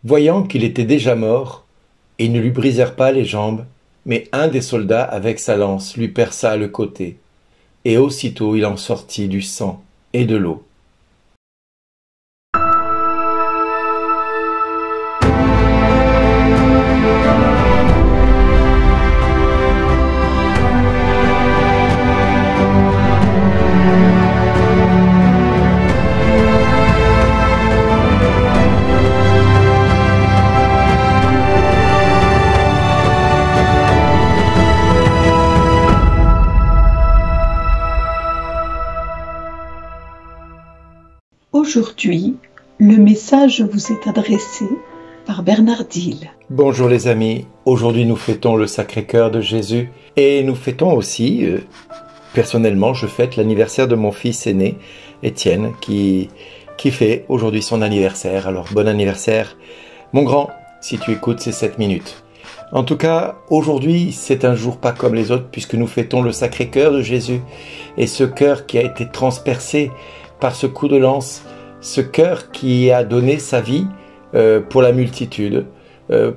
Voyant qu'il était déjà mort, ils ne lui brisèrent pas les jambes, mais un des soldats avec sa lance lui perça le côté, et aussitôt il en sortit du sang et de l'eau. Aujourd'hui, le message vous est adressé par Bernard Dille. Bonjour les amis, aujourd'hui nous fêtons le Sacré-Cœur de Jésus et nous fêtons aussi, personnellement je fête l'anniversaire de mon fils aîné, Étienne, qui fait aujourd'hui son anniversaire. Alors bon anniversaire mon grand, si tu écoutes ces 7 minutes. En tout cas, aujourd'hui c'est un jour pas comme les autres puisque nous fêtons le Sacré-Cœur de Jésus et ce cœur qui a été transpercé par ce coup de lance, ce cœur qui a donné sa vie pour la multitude.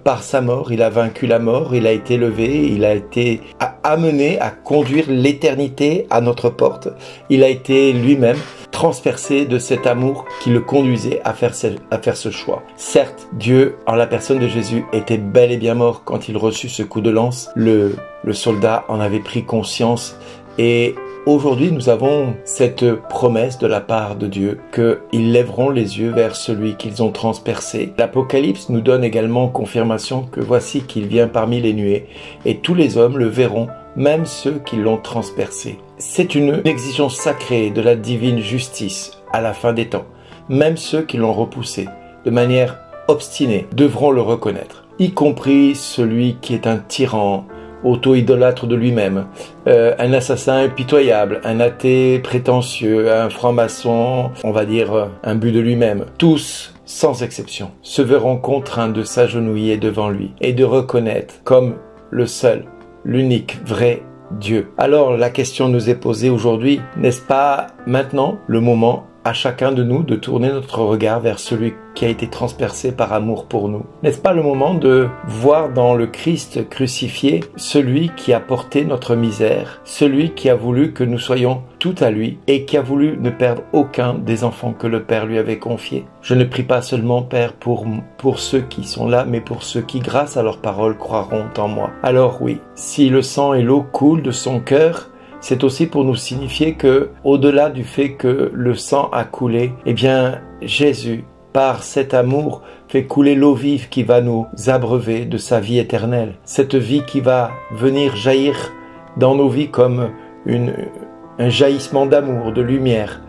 Par sa mort, il a vaincu la mort, il a été levé, il a été amené à conduire l'éternité à notre porte. Il a été lui-même transpercé de cet amour qui le conduisait à faire ce choix. Certes, Dieu, en la personne de Jésus, était bel et bien mort quand il reçut ce coup de lance. Le soldat en avait pris conscience et aujourd'hui, nous avons cette promesse de la part de Dieu qu'ils lèveront les yeux vers celui qu'ils ont transpercé. L'Apocalypse nous donne également confirmation que voici qu'il vient parmi les nuées et tous les hommes le verront, même ceux qui l'ont transpercé. C'est une exigence sacrée de la divine justice à la fin des temps. Même ceux qui l'ont repoussé de manière obstinée devront le reconnaître, y compris celui qui est un tyran, auto-idolâtre de lui-même, un assassin impitoyable, un athée prétentieux, un franc-maçon, on va dire un but de lui-même. Tous, sans exception, se verront contraints de s'agenouiller devant lui et de reconnaître comme le seul, l'unique, vrai Dieu. Alors la question nous est posée aujourd'hui, n'est-ce pas maintenant le moment à chacun de nous de tourner notre regard vers celui qui a été transpercé par amour pour nous? N'est-ce pas le moment de voir dans le Christ crucifié celui qui a porté notre misère, celui qui a voulu que nous soyons tout à lui et qui a voulu ne perdre aucun des enfants que le Père lui avait confiés? Je ne prie pas seulement, Père, pour ceux qui sont là, mais pour ceux qui, grâce à leur parole, croiront en moi. Alors oui, si le sang et l'eau coulent de son cœur, c'est aussi pour nous signifier que, au-delà du fait que le sang a coulé, eh bien, Jésus, par cet amour, fait couler l'eau vive qui va nous abreuver de sa vie éternelle. Cette vie qui va venir jaillir dans nos vies comme un jaillissement d'amour, de lumière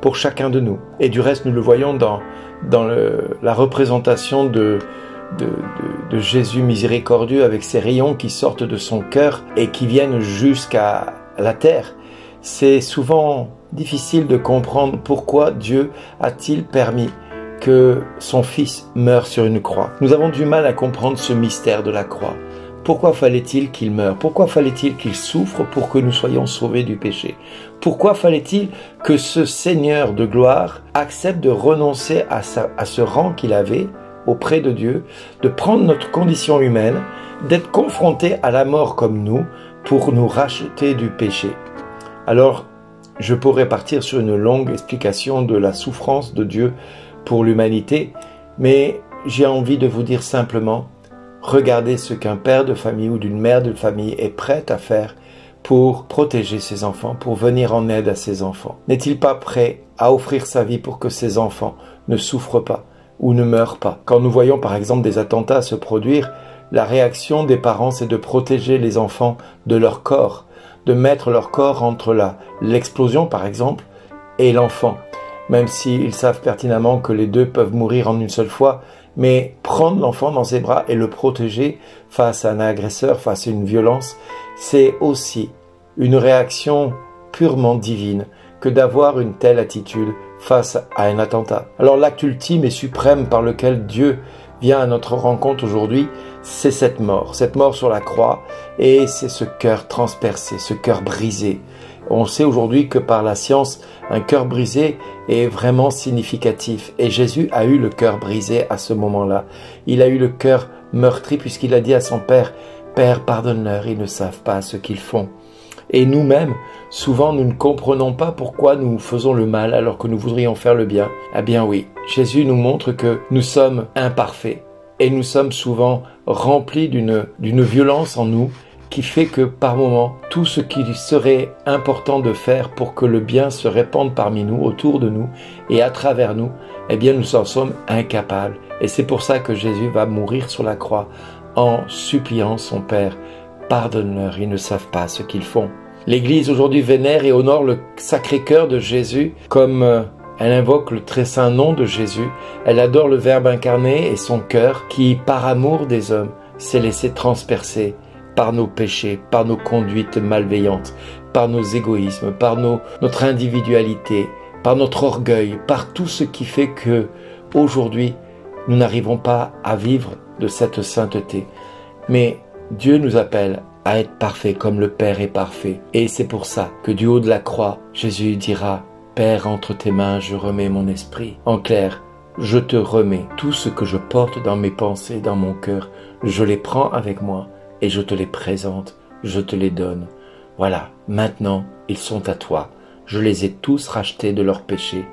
pour chacun de nous. Et du reste, nous le voyons dans la représentation de Jésus miséricordieux avec ses rayons qui sortent de son cœur et qui viennent jusqu'à la terre. C'est souvent difficile de comprendre pourquoi Dieu a-t-il permis que son Fils meure sur une croix. Nous avons du mal à comprendre ce mystère de la croix. Pourquoi fallait-il qu'il meure? Pourquoi fallait-il qu'il souffre pour que nous soyons sauvés du péché? Pourquoi fallait-il que ce Seigneur de gloire accepte de renoncer à ce rang qu'il avait auprès de Dieu, de prendre notre condition humaine, d'être confronté à la mort comme nous, pour nous racheter du péché? Alors, je pourrais partir sur une longue explication de la souffrance de Dieu pour l'humanité, mais j'ai envie de vous dire simplement, regardez ce qu'un père de famille ou d'une mère de famille est prêt à faire pour protéger ses enfants, pour venir en aide à ses enfants. N'est-il pas prêt à offrir sa vie pour que ses enfants ne souffrent pas ou ne meurent pas? Quand nous voyons par exemple des attentats se produire, la réaction des parents, c'est de protéger les enfants de leur corps, de mettre leur corps entre l'explosion, par exemple, et l'enfant. Même s'ils savent pertinemment que les deux peuvent mourir en une seule fois, mais prendre l'enfant dans ses bras et le protéger face à un agresseur, face à une violence, c'est aussi une réaction purement divine que d'avoir une telle attitude face à un attentat. Alors l'acte ultime et suprême par lequel Dieu vient à notre rencontre aujourd'hui, c'est cette mort sur la croix, et c'est ce cœur transpercé, ce cœur brisé, On sait aujourd'hui que par la science, un cœur brisé est vraiment significatif. Et Jésus a eu le cœur brisé à ce moment-là. Il a eu le cœur meurtri puisqu'il a dit à son Père, « Père, pardonne-leur, ils ne savent pas ce qu'ils font. » Et nous-mêmes, souvent nous ne comprenons pas pourquoi nous faisons le mal alors que nous voudrions faire le bien. Eh bien oui, Jésus nous montre que nous sommes imparfaits et nous sommes souvent remplis d'une violence en nous qui fait que par moments, tout ce qui serait important de faire pour que le bien se répande parmi nous, autour de nous et à travers nous, eh bien nous en sommes incapables. Et c'est pour ça que Jésus va mourir sur la croix en suppliant son Père. Pardonne-leur, ils ne savent pas ce qu'ils font. L'Église aujourd'hui vénère et honore le Sacré-Cœur de Jésus comme elle invoque le très saint nom de Jésus. Elle adore le Verbe incarné et son cœur qui, par amour des hommes, s'est laissé transpercer par nos péchés, par nos conduites malveillantes, par nos égoïsmes, par notre individualité, par notre orgueil, par tout ce qui fait que aujourd'hui nous n'arrivons pas à vivre de cette sainteté. Mais Dieu nous appelle à être parfaits comme le Père est parfait. Et c'est pour ça que du haut de la croix, Jésus dira « Père, entre tes mains, je remets mon esprit. » En clair, je te remets tout ce que je porte dans mes pensées, dans mon cœur. Je les prends avec moi et je te les présente, je te les donne. Voilà, maintenant, ils sont à toi. Je les ai tous rachetés de leurs péchés.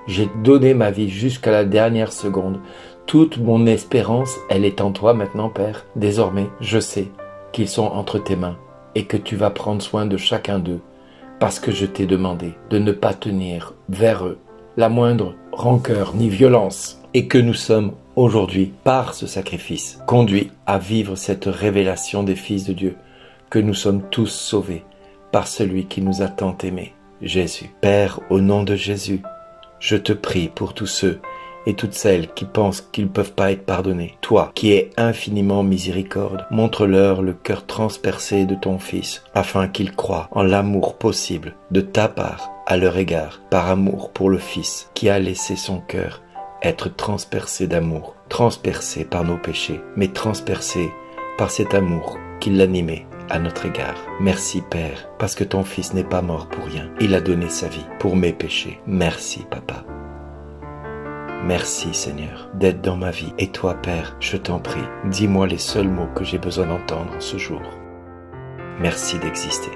J'ai donné ma vie jusqu'à la dernière seconde. Toute mon espérance, elle est en toi maintenant, Père. Désormais, je sais qu'ils sont entre tes mains et que tu vas prendre soin de chacun d'eux parce que je t'ai demandé de ne pas tenir vers eux la moindre rancœur ni violence et que nous sommes aujourd'hui, par ce sacrifice, conduits à vivre cette révélation des fils de Dieu, que nous sommes tous sauvés par celui qui nous a tant aimés, Jésus. Père, au nom de Jésus, je te prie pour tous ceux et toutes celles qui pensent qu'ils ne peuvent pas être pardonnés. Toi, qui es infiniment miséricorde, montre-leur le cœur transpercé de ton Fils, afin qu'ils croient en l'amour possible de ta part à leur égard, par amour pour le Fils qui a laissé son cœur être transpercé d'amour, transpercé par nos péchés, mais transpercé par cet amour qui l'animait à notre égard. Merci Père, parce que ton Fils n'est pas mort pour rien. Il a donné sa vie pour mes péchés. Merci Papa. Merci Seigneur d'être dans ma vie. Et toi Père, je t'en prie, dis-moi les seuls mots que j'ai besoin d'entendre ce jour. Merci d'exister.